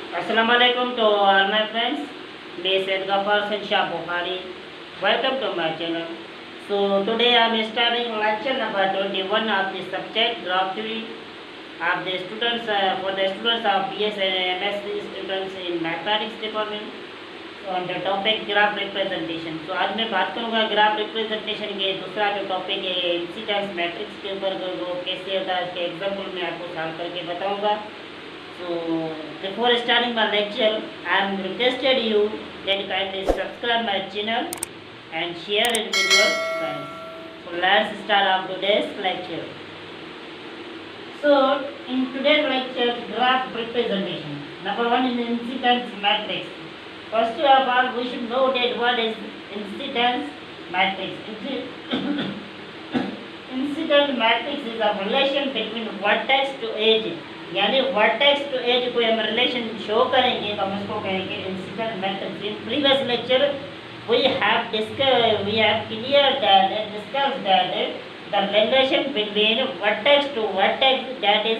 Assalamualaikum to all my friends. This is Gafar Shah Bukhari. Welcome to my channel. So today I am starting lecture number 21 of the subject graph theory of the students for the students of BS and MS students in mathematics department. So on the topic graph representation. So आज मैं बात करूँगा graph representation के दूसरा जो topic है incidence matrix के ऊपर वो कैसे होता है इसके एग्जाम्पल में आपको सॉल्व करके बताऊँगा. So before starting my lecture, I am requested you that kindly subscribe my channel and share it with your friends. So let's start our today's lecture. So in today's lecture, graph representation. Number one is incidence matrix. First of all, we should know that what is incidence matrix. Incident matrix is a relation between vertex to edge. यानी vertex to edge कोई हम relation show करेंगे तो हम इसको कहेंगे incident matrix. In previous lecture we have clear that discussed that the relation between vertex to vertex that is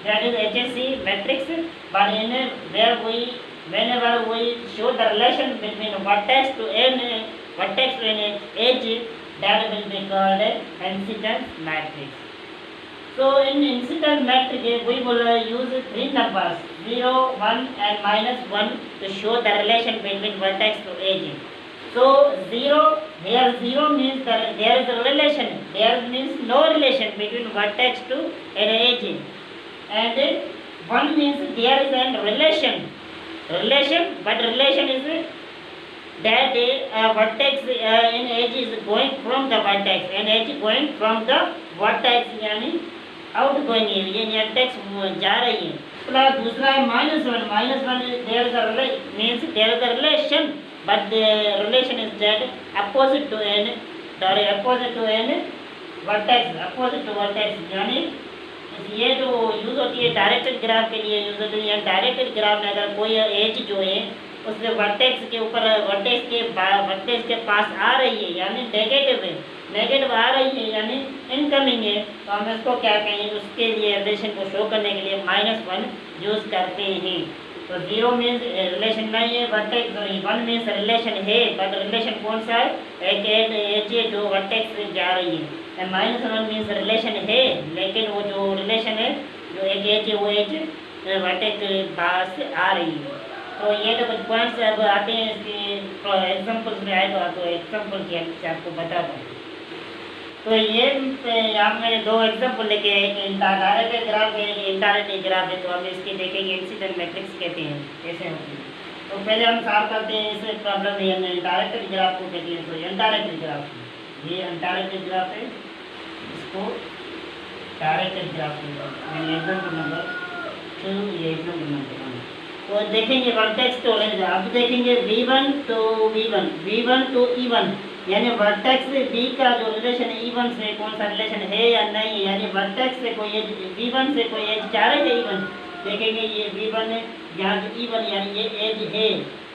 HSC matrix, but in where whenever we show the relation between vertex to edge, that will be called incident matrix. So in incident matrix we will use three numbers 0, 1 and -1 to show the relation between vertex to edge. So 0 means that there is a relation, there means no relation between vertex to an edge, and 1 means there is a relation, but relation is that vertex in edge is going from the vertex and edge going from the vertex, यानी out going area यानी टेक्स जा रही है. Plus दूसरा है -1 there is a means there is a relation but the relation is that opposite to an vertex यानी ये जो यूज होती है डायरेक्टेड ग्राफ के लिए यूज होती है. डायरेक्टेड ग्राफ में अगर कोई एज जो है उससे वर्टेक्स के ऊपर वर्टेक्स के पास आ रही है यानी नेगेटिव आ रही है यानी इनकमिंग है, तो हम इसको क्या कहेंगे उसके लिए रिलेशन को शो करने के लिए -1 यूज करते हैं. तो 0 मीन्स रिलेशन नहीं है, वर्टेक्स 1 मीन्स रिलेशन है बट रिलेशन कौन सा है, एक एज जो वर्टेक्स से जा रही है. -1 मीन्स रिलेशन है लेकिन वो जो रिलेशन है जो एक एज है वो एज वर्टेक्स के पास से आ रही है. तो ये तो कुछ पॉइंट्स अब आते हैं इसके एग्जाम्पल्स में आएगा तो एग्जाम्पल की आपको बता दूँ. तो ये यहाँ मैंने 2 एग्जाम्पल लेके एक डायरेक्टेड ग्राफ है एक इनडायरेक्टेड ग्राफ है. तो हम इसके देखेंगे इंसिडेंट मैट्रिक्स कहते हैं कैसे होती है. तो पहले हम सॉल्व करते हैं इस प्रॉब्लम में. हमने डायरेक्टेड ग्राफ को देखिए. तो इनडायरेक्टेड ग्राफ ये इनडायरेक्टेड ग्राफ है, इसको डायरेक्टेड ग्राफ मैंने एग्जाम्पल नंबर 2 ये एग्जाम्पल नंबर 1. तो देखेंगे वर्टेक्स तो अब देखेंगे V1 to E1 यानी वर्टेक्स से बी का जो रिलेशन है E1 से कौन सा रिलेशन है या नहीं है. यानी वर्टेक्स से कोई एज V1 से कोई एज जा रही है E1 देखेंगे ये V1 है यहाँ E1 यानी ये एज है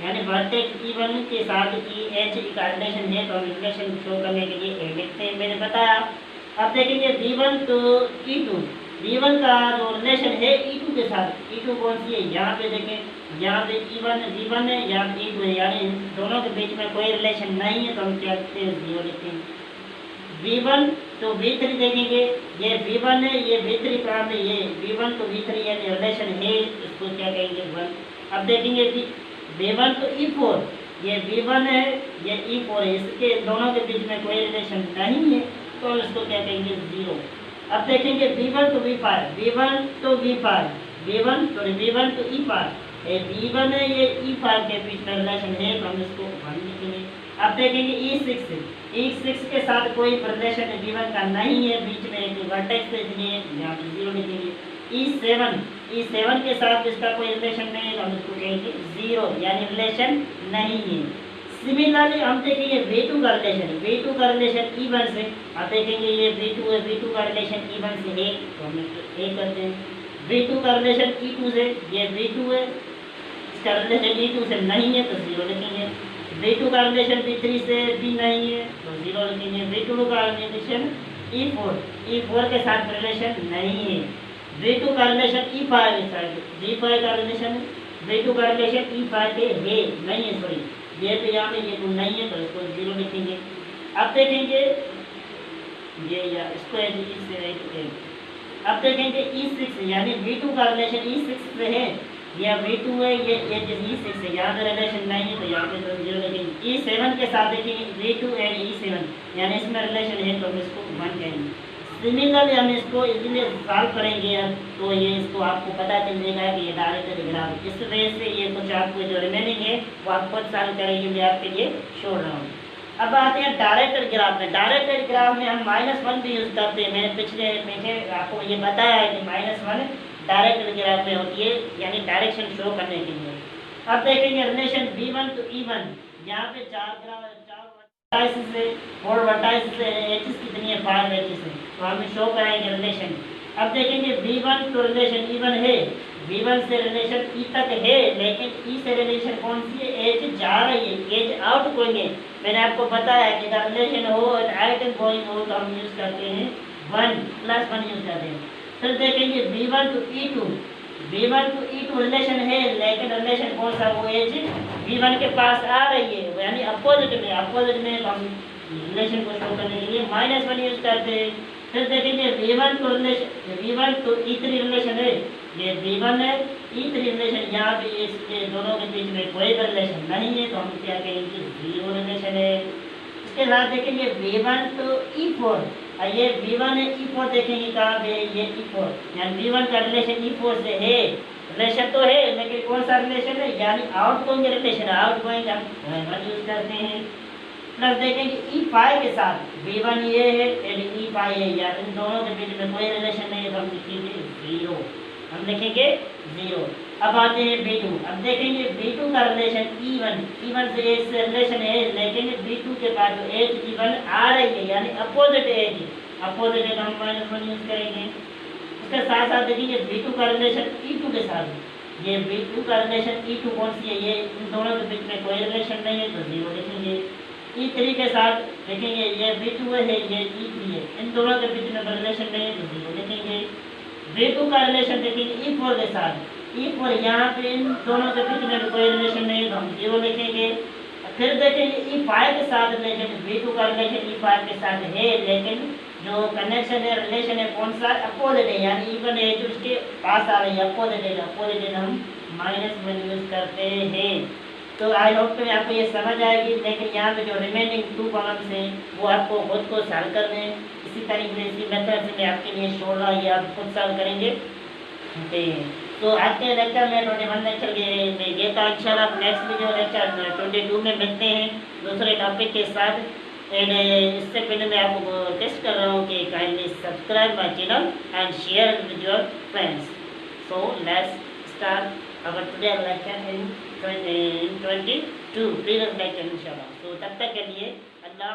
यानी वर्टेक्स E1 के साथ एज का रिलेशन है. तो हम रिलेशन शो करने के लिए लिखते हैं मैंने बताया. अब देखेंगे V1 to E2 V1 का जो रिलेशन है E2 के साथ. E2 कौन सी है यहाँ पे देखें यहाँ पे V1 है यहाँ पे E2 है यानी दोनों के बीच में कोई रिलेशन नहीं है. तो हम क्या लिखते हैं 0 लिखते हैं. V1 तो V3 देखेंगे ये V1 है ये V3 प्राप्त है ये V1 तो V3 यानी रिलेशन है इसको क्या कहेंगे 1. अब देखेंगे V1 तो E4 ये V1 है ये E4 है इसके दोनों के बीच में कोई रिलेशन नहीं है तो इसको क्या कहेंगे 0. अब देखेंगे V1 तो V5 V1 तो E5 V1 है ये E5 के बीच में रिलेशन है तो हम इसको 1 लिखेंगे. अब देखेंगे E6 के साथ कोई रिलेशन V1 का नहीं है बीच में एक वर्टेक्स है इसलिए यहाँ पे 0 लिखेंगे. E7 के साथ इसका कोई रिलेशन नहीं है तो हम इसको कहेंगे 0 यानी रिलेशन नहीं है. सिमिलरली हम देखेंगे V2 का रिलेशन E1 से. आप देखेंगे ये V2 है V2 का रिलेशन E1 से है तो हम एक करते हैं. V2 का रिलेशन E2 से ये V2 है इसका रिलेशन E2 से नहीं है तो 0 लिखेंगे. V2 का रिलेशन V3 से भी नहीं है तो 0 लिखेंगे. V2 का रिलेशन E4 के साथ रिलेशन नहीं है V2 का रिलेशन E5 के साथ, V5 का रिलेशन V2 का रिलेशन E5 के है नहीं है, सॉरी ये तो यहाँ पे ये गुण नहीं है तो इसको 0 लिखेंगे। अब देखेंगे ये या इसको अब देखेंगे E6 यानी V2 का रिलेशन E6 से है, या V2 है ये E6 है, यहाँ पे रिलेशन नहीं है तो यहाँ पे तो 0 लिखेंगे। E7 के साथ देखेंगे V2 एंड E7 यानी इसमें रिलेशन है तो हम इसको 1 कहेंगे। सिमिलरली हम इसको इजीली सॉल्व करेंगे अब तो ये इसको आपको पता चल जाएगा कि ये डायरेक्ट ग्राफ, इस वजह से ये कुछ आपको जो रिमेनिंग है वो आप खुद सॉल्व करेंगे, मैं आपके लिए छोड़ रहा हूँ। अब आते हैं डायरेक्टेड ग्राफ में। डायरेक्टेड ग्राफ में हम -1 भी यूज़ करते हैं, मैंने पीछे आपको ये बताया है कि -1 डायरेक्टेड ग्राफ में होती है यानी डायरेक्शन शो करने के लिए। अब देखेंगे रिलेशन V1 to E1, यहाँ पे 4 वर्टाइसिस है, 4 वर्टाइसिस है, एचेस कितनी है 5 एचेस है, तो हम शो कराएंगे रिलेशन। अब देखेंगे V1 तो रिलेशन E1 है, V1 से रिलेशन E तक है, लेकिन E से रिलेशन कौन सी है, एच जा रही है, एच आउट गोइंग है। मैंने आपको बताया कि अगर रिलेशन हो आउट गोइंग हो तो हम यूज़ करते हैं 1 + 1 यूज़ करते हैं। फिर देखेंगे V1 to E2, V1 to E2 relation है, लेकिन रिलेशन कौन सा, वो एज V1 के पास आ रही है यानी अपोजिट में तो हम रिलेशन को शो करने के लिए -1 यूज़ करते हैं। फिर देखेंगे V1 to E3 रिलेशन है, ये V1 है, E3 रिलेशन, यहाँ पे इसके दोनों के बीच में कोई रिलेशन नहीं है तो हम क्या कहेंगे 0 रिलेशन है। इसके बाद देखेंगे V1 to E4, ये V1 है, E4 देखेंगे कहाँ पे, ये E4 यानी V1 का रिलेशन E4 से है, रिलेशन तो है लेकिन कौन सा रिलेशन है, यानी out going relation, out going हम 1 यूज़ करते हैं। प्लस देखेंगे E5 के साथ, V1 ये है और E5 है, या इन दोनों के बीच में कोई रिलेशन नहीं है तो हम लिखेंगे 0, हम लिखेंगे 0। अब आते हैं B2, अब देखेंगे B2 का रिलेशन E1 से एज से रिलेशन है, लेकिन B2 के बाद जो एज E1 आ रही है यानी अपोजिट एज तो हम -1 यूज़ करेंगे। उसके साथ साथ देखेंगे B2 का रिलेशन E2 के साथ, ये B2 का रिलेशन E2 कौन सी है, ये इन दोनों के बीच में कोई रिलेशन नहीं है तो 0 लिखेंगे। E3 के साथ देखेंगे ये V2 है, ये E3 है, इन दोनों के बीच में रिलेशन नहीं है तो 0 लिखेंगे। V2 का रिलेशन देखेंगे E4 के साथ, E4 यहाँ पे इन दोनों के बीच में कोई रिलेशन नहीं है तो हम 0 लिखेंगे। फिर देखेंगे E5 के साथ रिलेशन, V2 का रिलेशन E5 के साथ है, लेकिन जो कनेक्शन है रिलेशन है कौन सा, अपोजिट है यानी E1 है जो उसके पास आ रही है, अपोजिट है हम -1 यूज़ करते हैं। तो आई होप कि आपको ये समझ आएगी, लेकिन यहाँ पे जो रिमेनिंग 2 कॉलम्स हैं वो आपको खुद को सॉल्व करने हैं, इसी तरीके से इसी मेथड से मैं आपके लिए छोड़ रहा हूँ, ये आप खुद सॉल्व करेंगे। तो आज के लेक्चर में 21 लेक्चर ये था, इंशाल्लाह नेक्स्ट वीडियो लेक्चर 22 में मिलते हैं दूसरे टॉपिक के साथ। एंड इससे पहले मैं आपको टेस्ट कर रहा हूँ कि kindly subscribe my channel and share with your friends. So let's start our today lecture in 22 previous lecture inshallah। तो तब तक के लिए अल्लाह।